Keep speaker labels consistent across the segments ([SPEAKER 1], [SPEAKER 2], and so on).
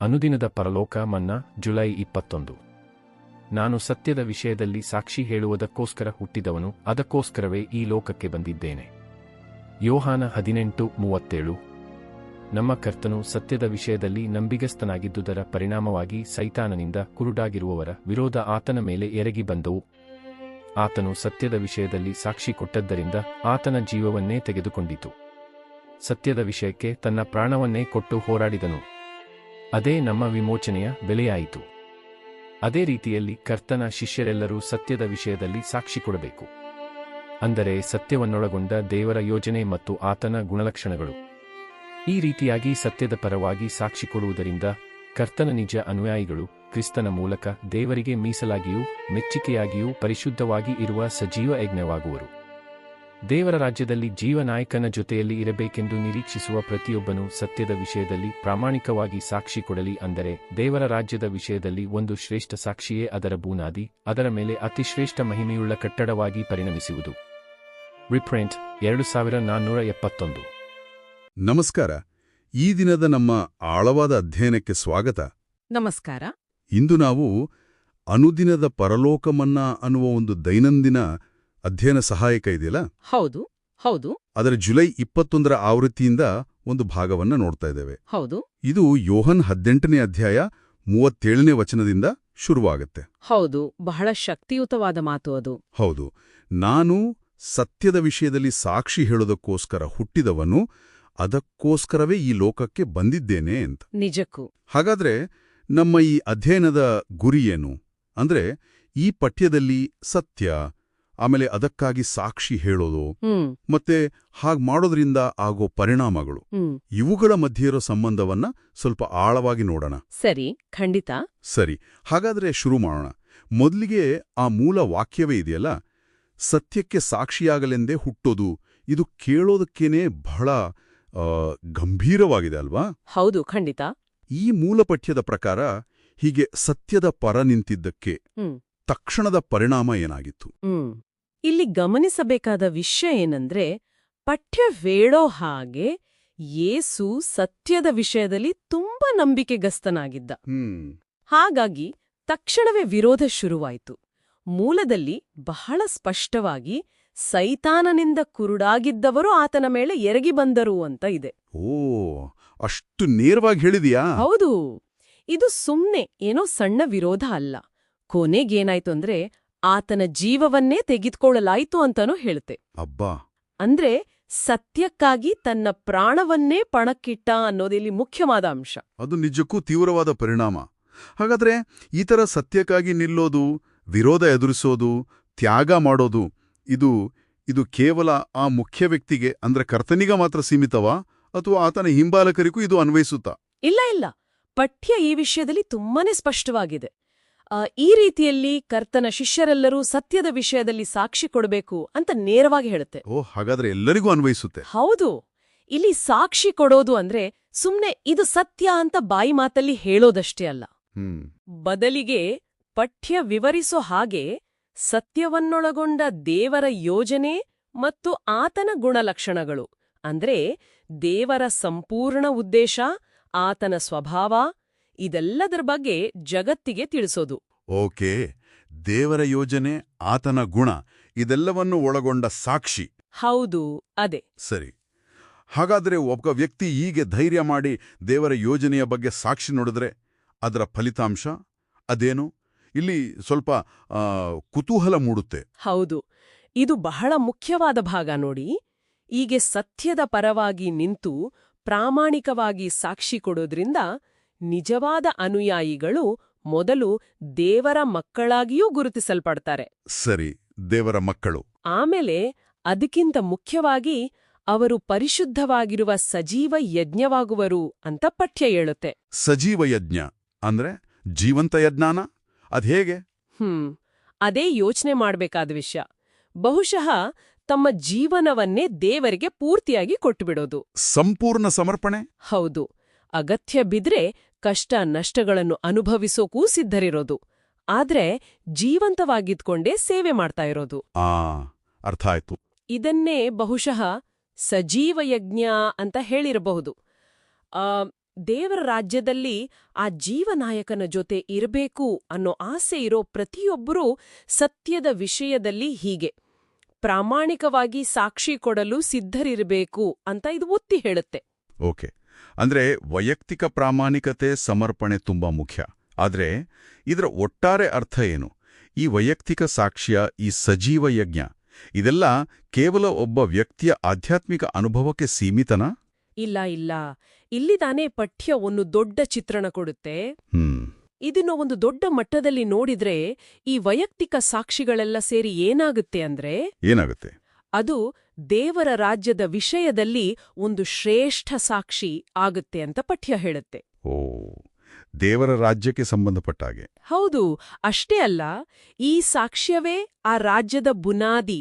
[SPEAKER 1] ಅನುದಿನದ ಪರಲೋಕ ಮನ್ನಾ ಜುಲೈ 21. ನಾನು ಸತ್ಯದ ವಿಷಯದಲ್ಲಿ ಸಾಕ್ಷಿ ಹೇಳುವುದಕ್ಕೋಸ್ಕರ ಹುಟ್ಟಿದವನು, ಅದಕ್ಕೋಸ್ಕರವೇ ಈ ಲೋಕಕ್ಕೆ ಬಂದಿದ್ದೇನೆ. ಯೋಹಾನ 18:37. ನಮ್ಮ ಕರ್ತನು ಸತ್ಯದ ವಿಷಯದಲ್ಲಿ ನಂಬಿಗಸ್ತನಾಗಿದ್ದುದರ ಪರಿಣಾಮವಾಗಿ ಸೈತಾನನಿಂದ ಕುರುಡಾಗಿರುವವರ ವಿರೋಧ ಆತನ ಮೇಲೆ ಎರಗಿ ಬಂದವು. ಆತನು ಸತ್ಯದ ವಿಷಯದಲ್ಲಿ ಸಾಕ್ಷಿ ಕೊಟ್ಟದ್ದರಿಂದ ಆತನ ಜೀವವನ್ನೇ ತೆಗೆದುಕೊಂಡಿತು. ಸತ್ಯದ ವಿಷಯಕ್ಕೆ ತನ್ನ ಪ್ರಾಣವನ್ನೇ ಕೊಟ್ಟು ಹೋರಾಡಿದನು. ಅದೇ ನಮ್ಮ ವಿಮೋಚನೆಯ ಬೆಲೆಯಾಯಿತು. ಅದೇ ರೀತಿಯಲ್ಲಿ ಕರ್ತನ ಶಿಷ್ಯರೆಲ್ಲರೂ ಸತ್ಯದ ವಿಷಯದಲ್ಲಿ ಸಾಕ್ಷಿ ಕೊಡಬೇಕು. ಅಂದರೆ ಸತ್ಯವನ್ನೊಳಗೊಂಡ ದೇವರ ಯೋಜನೆ ಮತ್ತು ಆತನ ಗುಣಲಕ್ಷಣಗಳು. ಈ ರೀತಿಯಾಗಿ ಸತ್ಯದ ಪರವಾಗಿ ಸಾಕ್ಷಿ ಕೊಡುವುದರಿಂದ ಕರ್ತನ ನಿಜ ಅನುಯಾಯಿಗಳು ಕ್ರಿಸ್ತನ ಮೂಲಕ ದೇವರಿಗೆ ಮೀಸಲಾಗಿಯೂ ಮೆಚ್ಚಿಕೆಯಾಗಿಯೂ ಪರಿಶುದ್ಧವಾಗಿ ಇರುವ ಸಜೀವ ಯಜ್ಞವಾಗುವರು. ದೇವರ ರಾಜ್ಯದಲ್ಲಿ ಜೀವನಾಯಕನ ಜೊತೆಯಲ್ಲಿ ಇರಬೇಕೆಂದು ನಿರೀಕ್ಷಿಸುವ ಪ್ರತಿಯೊಬ್ಬನೂ ಸತ್ಯದ ವಿಷಯದಲ್ಲಿ ಪ್ರಾಮಾಣಿಕವಾಗಿ ಸಾಕ್ಷಿ ಕೊಡಲಿ. ಅಂದರೆ ದೇವರ ರಾಜ್ಯದ ವಿಷಯದಲ್ಲಿ ಒಂದು ಶ್ರೇಷ್ಠ ಸಾಕ್ಷಿಯೇ ಅದರ ಬೂನಾದಿ, ಅದರ ಮೇಲೆ ಅತಿಶ್ರೇಷ್ಠ ಮಹಿಮೆಯುಳ್ಳ ಕಟ್ಟಡವಾಗಿ ಪರಿಣಮಿಸುವುದು. ರಿಪ್ರಿಂಟ್ 2471.
[SPEAKER 2] ನಮಸ್ಕಾರ. ಈ ದಿನದ ನಮ್ಮ ಆಳವಾದ ಅಧ್ಯಯನಕ್ಕೆ ಸ್ವಾಗತ.
[SPEAKER 3] ನಮಸ್ಕಾರ.
[SPEAKER 2] ಇಂದು ನಾವು ಅನುದಿನದ ಪರಲೋಕಮನ್ನಾ ಅನ್ನುವ ಒಂದು ದೈನಂದಿನ ಅಧ್ಯಯನ ಸಹಾಯಕ ಇದೆಯಲ್ಲ,
[SPEAKER 3] ಹೌದು ಹೌದು
[SPEAKER 2] ಅದರ ಜುಲೈ 21ರ ಆವೃತ್ತಿಯಿಂದ ಒಂದು ಭಾಗವನ್ನ ನೋಡ್ತಾ ಇದ್ದೇವೆ.
[SPEAKER 3] ಹೌದು
[SPEAKER 2] ಇದು ಯೋಹನ್ 18ನೇ ಅಧ್ಯಾಯ 37ನೇ ವಚನದಿಂದ ಶುರುವಾಗತ್ತೆ.
[SPEAKER 3] ಹೌದು, ಬಹಳ ಶಕ್ತಿಯುತವಾದ ಮಾತು ಅದು.
[SPEAKER 2] ಹೌದು. ನಾನು ಸತ್ಯದ ವಿಷಯದಲ್ಲಿ ಸಾಕ್ಷಿ ಹೇಳೋದಕ್ಕೋಸ್ಕರ ಹುಟ್ಟಿದವನು, ಅದಕ್ಕೋಸ್ಕರವೇ ಈ ಲೋಕಕ್ಕೆ ಬಂದಿದ್ದೇನೆ ಅಂತ.
[SPEAKER 3] ನಿಜಕ್ಕೂ.
[SPEAKER 2] ಹಾಗಾದ್ರೆ ನಮ್ಮ ಈ ಅಧ್ಯಯನದ ಗುರಿ ಏನು? ಅಂದ್ರೆ ಈ ಪಠ್ಯದಲ್ಲಿ ಸತ್ಯ, ಆಮೇಲೆ ಅದಕ್ಕಾಗಿ ಸಾಕ್ಷಿ ಹೇಳೋದು, ಮತ್ತೆ ಹಾಗ್ ಮಾಡೋದ್ರಿಂದ ಆಗೋ ಪರಿಣಾಮಗಳು, ಇವುಗಳ ಮಧ್ಯೆ ಇರೋ ಸಂಬಂಧವನ್ನ ಸ್ವಲ್ಪ ಆಳವಾಗಿ ನೋಡೋಣ.
[SPEAKER 3] ಸರಿ, ಖಂಡಿತ.
[SPEAKER 2] ಸರಿ, ಹಾಗಾದ್ರೆ ಶುರು ಮಾಡೋಣ. ಮೊದಲಿಗೆ ಆ ಮೂಲ ವಾಕ್ಯವೇ ಇದೆಯಲ್ಲ, ಸತ್ಯಕ್ಕೆ ಸಾಕ್ಷಿಯಾಗಲೆಂದೇ ಹುಟ್ಟೋದು. ಇದು ಕೇಳೋದಕ್ಕೇನೆ ಬಹಳ ಗಂಭೀರವಾಗಿದೆ ಅಲ್ವಾ?
[SPEAKER 3] ಹೌದು, ಖಂಡಿತ.
[SPEAKER 2] ಈ ಮೂಲ ಪಠ್ಯದ ಪ್ರಕಾರ ಹೀಗೆ ಸತ್ಯದ ಪರ ನಿಂತಿದ್ದಕ್ಕೆ ತಕ್ಷಣದ ಪರಿಣಾಮ ಏನಾಗಿತ್ತು?
[SPEAKER 3] ಇಲ್ಲಿ ಗಮನಿಸಬೇಕಾದ ವಿಷಯ ಏನಂದ್ರೆ, ಪಠ್ಯ ಹೇಳೋ ಹಾಗೆ ಯೇಸು ಸತ್ಯದ ವಿಷಯದಲ್ಲಿ ತುಂಬಾ ನಂಬಿಕೆಗಸ್ತನಾಗಿದ್ದ. ಹಾಗಾಗಿ ತಕ್ಷಣವೇ ವಿರೋಧ ಶುರುವಾಯಿತು. ಮೂಲದಲ್ಲಿ ಬಹಳ ಸ್ಪಷ್ಟವಾಗಿ ಸೈತಾನನಿಂದ ಕುರುಡಾಗಿದ್ದವರು ಆತನ ಮೇಲೆ ಎರಗಿ ಬಂದರು ಅಂತ ಇದೆ.
[SPEAKER 2] ಓ, ಅಷ್ಟು ನೇರವಾಗಿ ಹೇಳಿದೀಯಾ?
[SPEAKER 3] ಹೌದು. ಇದು ಸುಮ್ನೆ ಏನೋ ಸಣ್ಣ ವಿರೋಧ ಅಲ್ಲ. ಕೊನೆಗೇನಾಯ್ತು ಅಂದ್ರೆ ಆತನ ಜೀವವನ್ನೇ ತೆಗೆದುಕೊಳ್ಳಲಾಯಿತು ಅಂತಾನೂ ಹೇಳುತ್ತೆ.
[SPEAKER 2] ಅಬ್ಬಾ.
[SPEAKER 3] ಅಂದ್ರೆ ಸತ್ಯಕ್ಕಾಗಿ ತನ್ನ ಪ್ರಾಣವನ್ನೇ ಪಣಕ್ಕಿಟ್ಟ ಅನ್ನೋದಿಲ್ಲಿ ಮುಖ್ಯವಾದ ಅಂಶ.
[SPEAKER 2] ಅದು ನಿಜಕ್ಕೂ ತೀವ್ರವಾದ ಪರಿಣಾಮ. ಹಾಗಾದ್ರೆ ಈ ಥರ ಸತ್ಯಕ್ಕಾಗಿ ನಿಲ್ಲೋದು, ವಿರೋಧ ಎದುರಿಸೋದು, ತ್ಯಾಗ ಮಾಡೋದು, ಇದು ಕೇವಲ ಆ ಮುಖ್ಯ ವ್ಯಕ್ತಿಗೆ ಅಂದ್ರೆ ಕರ್ತನಿಗ ಮಾತ್ರ ಸೀಮಿತವಾ, ಅಥವಾ ಆತನ ಹಿಂಬಾಲಕರಿಗೂ ಇದು ಅನ್ವಯಿಸುತ್ತಾ?
[SPEAKER 3] ಇಲ್ಲ ಇಲ್ಲ, ಪಠ್ಯ ಈ ವಿಷಯದಲ್ಲಿ ತುಂಬಾನೇ ಸ್ಪಷ್ಟವಾಗಿದೆ. ಈ ರೀತಿಯಲ್ಲಿ ಕರ್ತನ ಶಿಷ್ಯರೆಲ್ಲರೂ ಸತ್ಯದ ವಿಷಯದಲ್ಲಿ ಸಾಕ್ಷಿ ಕೊಡಬೇಕು ಅಂತ ನೇರವಾಗಿ ಹೇಳುತ್ತೆ.
[SPEAKER 2] ಓ, ಹಾಗಾದ್ರೆ ಎಲ್ಲರಿಗೂ ಅನ್ವಯಿಸುತ್ತೆ.
[SPEAKER 3] ಹೌದು. ಇಲ್ಲಿ ಸಾಕ್ಷಿ ಕೊಡೋದು ಅಂದ್ರೆ ಸುಮ್ನೆ ಇದು ಸತ್ಯ ಅಂತ ಬಾಯಿ ಮಾತಲ್ಲಿ ಹೇಳೋದಷ್ಟೇ ಅಲ್ಲ. ಬದಲಿಗೆ ಪಠ್ಯ ವಿವರಿಸೋ ಹಾಗೆ ಸತ್ಯವನ್ನೊಳಗೊಂಡ ದೇವರ ಯೋಜನೆ ಮತ್ತು ಆತನ ಗುಣಲಕ್ಷಣಗಳು, ಅಂದ್ರೆ ದೇವರ ಸಂಪೂರ್ಣ ಉದ್ದೇಶ, ಆತನ ಸ್ವಭಾವ, ಇದೆಲ್ಲದರ ಬಗ್ಗೆ ಜಗತ್ತಿಗೆ ತಿಳಿಸೋದು.
[SPEAKER 2] ಓಕೆ, ದೇವರ ಯೋಜನೆ, ಆತನ ಗುಣ, ಇದೆಲ್ಲವನ್ನು ಒಳಗೊಂಡ ಸಾಕ್ಷಿ.
[SPEAKER 3] ಹೌದು, ಅದೇ.
[SPEAKER 2] ಸರಿ. ಹಾಗಾದ್ರೆ ಒಬ್ಬ ವ್ಯಕ್ತಿ ಹೀಗೆ ಧೈರ್ಯ ಮಾಡಿ ದೇವರ ಯೋಜನೆಯ ಬಗ್ಗೆ ಸಾಕ್ಷಿ ನೋಡಿದ್ರೆ ಅದರ ಫಲಿತಾಂಶ ಅದೇನು? ಇಲ್ಲಿ ಸ್ವಲ್ಪ ಕುತೂಹಲ ಮೂಡುತ್ತೆ.
[SPEAKER 3] ಹೌದು, ಇದು ಬಹಳ ಮುಖ್ಯವಾದ ಭಾಗ ನೋಡಿ. ಹೀಗೆ ಸತ್ಯದ ಪರವಾಗಿ ನಿಂತು ಪ್ರಾಮಾಣಿಕವಾಗಿ ಸಾಕ್ಷಿ ಕೊಡೋದ್ರಿಂದ ನಿಜವಾದ ಅನುಯಾಯಿಗಳು ಮೊದಲು ದೇವರ ಮಕ್ಕಳಾಗಿಯೂ ಗುರುತಿಸಲ್ಪಡ್ತಾರೆ.
[SPEAKER 2] ಸರಿ, ದೇವರ ಮಕ್ಕಳು.
[SPEAKER 3] ಆಮೇಲೆ ಅದಕ್ಕಿಂತ ಮುಖ್ಯವಾಗಿ ಅವರು ಪರಿಶುದ್ಧವಾಗಿರುವ ಸಜೀವ ಯಜ್ಞವಾಗುವರು ಅಂತ ಪಠ್ಯ ಹೇಳುತ್ತೆ.
[SPEAKER 2] ಸಜೀವ ಯಜ್ಞ ಅಂದ್ರೆ ಜೀವಂತ ಯಜ್ಞಾನ? ಅದ್ಹೇಗೆ?
[SPEAKER 3] ಅದೇ ಯೋಚನೆ ಮಾಡ್ಬೇಕಾದ ವಿಷಯ. ಬಹುಶಃ ತಮ್ಮ ಜೀವನವನ್ನೇ ದೇವರಿಗೆ ಪೂರ್ತಿಯಾಗಿ ಕೊಟ್ಟುಬಿಡೋದು.
[SPEAKER 2] ಸಂಪೂರ್ಣ ಸಮರ್ಪಣೆ.
[SPEAKER 3] ಹೌದು. ಅಗತ್ಯ ಬಿದ್ರೆ ಕಷ್ಟ ನಷ್ಟಗಳನ್ನು ಅನುಭವಿಸೋಕೂ ಸಿದ್ಧರಿರೋದು. ಆದ್ರೆ ಜೀವಂತವಾಗಿದ್ಕೊಂಡೇ ಸೇವೆ ಮಾಡ್ತಾ ಇರೋದು.
[SPEAKER 2] ಅರ್ಥ ಆಯ್ತು.
[SPEAKER 3] ಇದನ್ನೇ ಬಹುಶಃ ಸಜೀವ ಯಜ್ಞ ಅಂತ ಹೇಳಿರಬಹುದು. ದೇವರ ರಾಜ್ಯದಲ್ಲಿ ಆ ಜೀವನಾಯಕನ ಜೊತೆ ಇರಬೇಕು ಅನ್ನೋ ಆಸೆ ಇರೋ ಪ್ರತಿಯೊಬ್ಬರೂ ಸತ್ಯದ ವಿಷಯದಲ್ಲಿ ಹೀಗೆ ಪ್ರಾಮಾಣಿಕವಾಗಿ ಸಾಕ್ಷಿ ಕೊಡಲು ಸಿದ್ಧರಿರಬೇಕು ಅಂತ ಇದು ಒತ್ತಿ ಹೇಳುತ್ತೆ.
[SPEAKER 2] ಓಕೆ, ಅಂದ್ರೆ ವೈಯಕ್ತಿಕ ಪ್ರಾಮಾಣಿಕತೆ, ಸಮರ್ಪಣೆ ತುಂಬಾ ಮುಖ್ಯ. ಆದ್ರೆ ಇದರ ಒಟ್ಟಾರೆ ಅರ್ಥ ಏನು? ಈ ವೈಯಕ್ತಿಕ ಸಾಕ್ಷ್ಯ, ಈ ಸಜೀವ ಯಜ್ಞ, ಇದೆಲ್ಲ ಕೇವಲ ಒಬ್ಬ ವ್ಯಕ್ತಿಯ ಆಧ್ಯಾತ್ಮಿಕ ಅನುಭವಕ್ಕೆ ಸೀಮಿತನಾ?
[SPEAKER 3] ಇಲ್ಲ ಇಲ್ಲ, ಇಲ್ಲಿ ತಾನೇ ಪಠ್ಯ ಒಂದು ದೊಡ್ಡ ಚಿತ್ರಣ ಕೊಡುತ್ತೆ. ಇದನ್ನು ಒಂದು ದೊಡ್ಡ ಮಟ್ಟದಲ್ಲಿ ನೋಡಿದ್ರೆ ಈ ವೈಯಕ್ತಿಕ ಸಾಕ್ಷಿಗಳೆಲ್ಲ ಸೇರಿ ಏನಾಗುತ್ತೆ ಅಂದ್ರೆ
[SPEAKER 2] ಏನಾಗುತ್ತೆ?
[SPEAKER 3] ಅದು ದೇವರ ರಾಜ್ಯದ ವಿಷಯದಲ್ಲಿ ಒಂದು ಶ್ರೇಷ್ಠ ಸಾಕ್ಷಿ ಆಗುತ್ತೆ ಅಂತ ಪಠ್ಯ ಹೇಳುತ್ತೆ.
[SPEAKER 2] ಓ, ದೇವರ ರಾಜ್ಯಕ್ಕೆ ಸಂಬಂಧಪಟ್ಟಾಗೆ.
[SPEAKER 3] ಹೌದು, ಅಷ್ಟೇ ಅಲ್ಲ, ಈ ಸಾಕ್ಷ್ಯವೇ ಆ ರಾಜ್ಯದ ಬುನಾದಿ,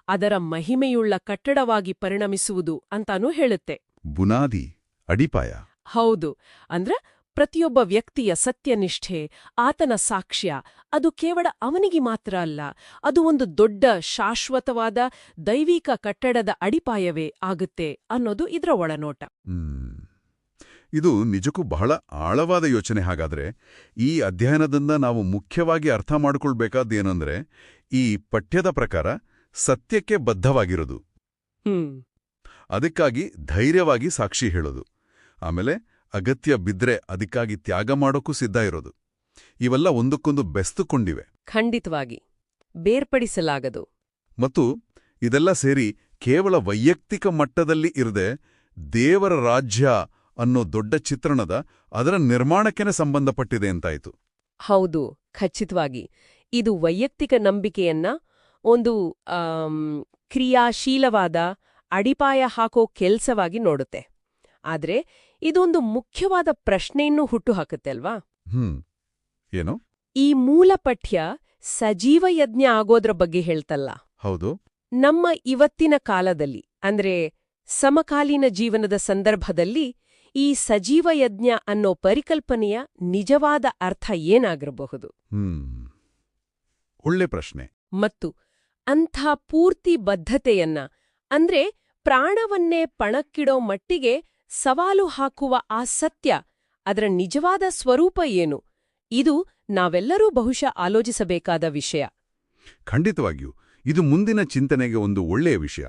[SPEAKER 3] ಅದರ ಮಹಿಮೆಯುಳ್ಳ ಕಟ್ಟಡವಾಗಿ ಪರಿಣಮಿಸುವುದು ಅಂತಾನೂ ಹೇಳುತ್ತೆ.
[SPEAKER 2] ಬುನಾದಿ, ಅಡಿಪಾಯ.
[SPEAKER 3] ಹೌದು, ಅಂದ್ರ ಪ್ರತಿಯೊಬ್ಬ ವ್ಯಕ್ತಿಯ ಸತ್ಯನಿಷ್ಠೆ, ಆತನ ಸಾಕ್ಷ್ಯ, ಅದು ಕೇವಲ ಅವನಿಗೆ ಮಾತ್ರ ಅಲ್ಲ, ಅದು ಒಂದು ದೊಡ್ಡ ಶಾಶ್ವತವಾದ ದೈವಿಕ ಕಟ್ಟಡದ ಅಡಿಪಾಯವೇ ಆಗುತ್ತೆ ಅನ್ನೋದು ಇದರ ಒಳನೋಟ.
[SPEAKER 2] ಇದು ನಿಜಕ್ಕೂ ಬಹಳ ಆಳವಾದ ಯೋಚನೆ. ಹಾಗಾದ್ರೆ ಈ ಅಧ್ಯಯನದಿಂದ ನಾವು ಮುಖ್ಯವಾಗಿ ಅರ್ಥ ಮಾಡಿಕೊಳ್ಬೇಕಾದ್ದೇನೆಂದ್ರೆ, ಈ ಪಠ್ಯದ ಪ್ರಕಾರ ಸತ್ಯಕ್ಕೆ ಬದ್ಧವಾಗಿರೋದು, ಅದಕ್ಕಾಗಿ ಧೈರ್ಯವಾಗಿ ಸಾಕ್ಷಿ ಹೇಳೋದು, ಆಮೇಲೆ ಅಗತ್ಯ ಬಿದ್ರೆ ಅದಕ್ಕಾಗಿ ತ್ಯಾಗ ಮಾಡೋಕ್ಕೂ ಸಿದ್ಧ ಇರೋದು, ಇವೆಲ್ಲ ಒಂದಕ್ಕೊಂದು ಬೆಸ್ತುಕೊಂಡಿವೆ.
[SPEAKER 3] ಖಂಡಿತವಾಗಿ ಬೇರ್ಪಡಿಸಲಾಗದು.
[SPEAKER 2] ಮತ್ತು ಇದೆಲ್ಲ ಸೇರಿ ಕೇವಲ ವೈಯಕ್ತಿಕ ಮಟ್ಟದಲ್ಲಿ ಇರದೆ ದೇವರ ರಾಜ್ಯ ಅನ್ನೋ ದೊಡ್ಡ ಚಿತ್ರಣದ, ಅದರ ನಿರ್ಮಾಣಕ್ಕೆನೆ ಸಂಬಂಧಪಟ್ಟಿದೆ ಅಂತಾಯಿತು.
[SPEAKER 3] ಹೌದು, ಖಚಿತವಾಗಿ ಇದು ವೈಯಕ್ತಿಕ ನಂಬಿಕೆಯನ್ನ ಒಂದು ಕ್ರಿಯಾಶೀಲವಾದ ಅಡಿಪಾಯ ಹಾಕೋ ಕೆಲ್ಸವಾಗಿ ನೋಡುತ್ತೆ. ಆದ್ರೆ ಇದೊಂದು ಮುಖ್ಯವಾದ ಪ್ರಶ್ನೆಯನ್ನೂ ಹುಟ್ಟುಹಾಕುತ್ತೆ ಅಲ್ವಾ?
[SPEAKER 2] ಏನು?
[SPEAKER 3] ಈ ಮೂಲ ಪಠ್ಯ ಸಜೀವ ಯಜ್ಞ ಆಗೋದ್ರ ಬಗ್ಗೆ ಹೇಳ್ತಲ್ಲ.
[SPEAKER 2] ಹೌದು.
[SPEAKER 3] ನಮ್ಮ ಇವತ್ತಿನ ಕಾಲದಲ್ಲಿ, ಅಂದ್ರೆ ಸಮಕಾಲೀನ ಜೀವನದ ಸಂದರ್ಭದಲ್ಲಿ, ಈ ಸಜೀವ ಯಜ್ಞ ಅನ್ನೋ ಪರಿಕಲ್ಪನೆಯ ನಿಜವಾದ ಅರ್ಥ ಏನಾಗಿರಬಹುದು?
[SPEAKER 2] ಒಳ್ಳೆ ಪ್ರಶ್ನೆ.
[SPEAKER 3] ಮತ್ತು ಅಂಥ ಪೂರ್ತಿ ಬದ್ಧತೆಯನ್ನ, ಅಂದ್ರೆ ಪ್ರಾಣವನ್ನೇ ಪಣಕ್ಕಿಡೋ ಮಟ್ಟಿಗೆ ಸವಾಲು ಹಾಕುವ ಆ ಸತ್ಯ, ಅದರ ನಿಜವಾದ ಸ್ವರೂಪ ಏನು? ಇದು ನಾವೆಲ್ಲರೂ ಬಹುಶಃ ಆಲೋಚಿಸಬೇಕಾದ ವಿಷಯ.
[SPEAKER 2] ಖಂಡಿತವಾಗಿಯೂ ಇದು ಮುಂದಿನ ಚಿಂತನೆಗೆ ಒಂದು ಒಳ್ಳೆಯ ವಿಷಯ.